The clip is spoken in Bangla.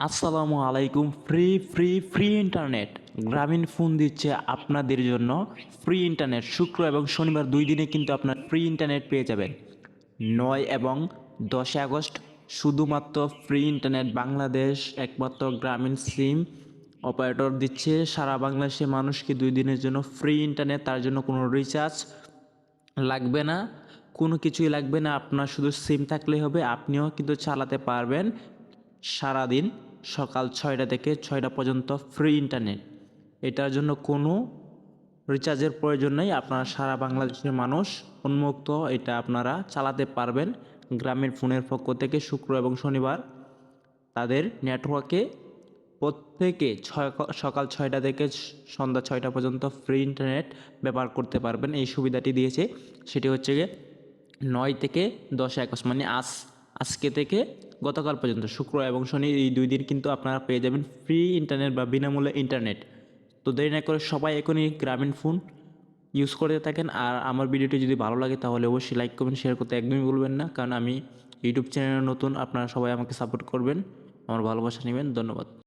আসসালামু আলাইকুম। ফ্রি ফ্রি ফ্রি ইন্টারনেট গ্রামীণ ফোন দিচ্ছে আপনাদের জন্য। ফ্রি ইন্টারনেট শুক্র এবং শনিবার 2 দিনে কিন্তু আপনার ফ্রি ইন্টারনেট পেয়ে যাবেন। 9 এবং 10 আগস্ট শুধুমাত্র ফ্রি ইন্টারনেট বাংলাদেশ একমাত্র গ্রামীণ সিম অপারেটর দিচ্ছে সারা বাংলাদেশের মানুষকে 2 দিনের জন্য ফ্রি ইন্টারনেট। তার জন্য কোনো রিচার্জ লাগবে না, কোনো কিছুই লাগবে না। আপনার শুধু সিম থাকলেই হবে, আপনিও কিন্তু চালাতে পারবেন সারাদিন। সকাল 6টা থেকে 6টা পর্যন্ত ফ্রি ইন্টারনেট। এটার জন্য কোনো রিচার্জের প্রয়োজন নেই। আপনারা সারা বাংলাদেশের মানুষ উন্মুক্ত এটা আপনারা চালাতে পারবেন। গ্রামীণ ফোনের পক্ষ থেকে শুক্র এবং শনিবার তাদের নেটওয়ার্কে প্রত্যেকে সকাল 6টা থেকে সন্ধ্যা 6টা পর্যন্ত ফ্রি ইন্টারনেট ব্যবহার করতে পারবেন। এই সুবিধাটি দিয়েছে, সেটি হচ্ছে গিয়ে 9 থেকে 10 আগস্ট, মানে আজকে থেকে গতকাল পর্যন্ত শুক্র এবং শনি এই 2 দিন কিন্তু আপনারা পেয়ে যাবেন ফ্রি ইন্টারনেট বা বিনামূল্যে ইন্টারনেট। তো দেরি না করে সবাই এখনই গ্রামীণ ফোন ইউজ করে থাকেন। আর আমার ভিডিওটি যদি ভালো লাগে তাহলে অবশ্যই লাইক কমেন্ট শেয়ার করতে একদমই ভুলবেন না, কারণ আমি ইউটিউব চ্যানেলে নতুন। আপনারা সবাই আমাকে সাপোর্ট করবেন, আমার ভালোবাসা নেবেন। ধন্যবাদ।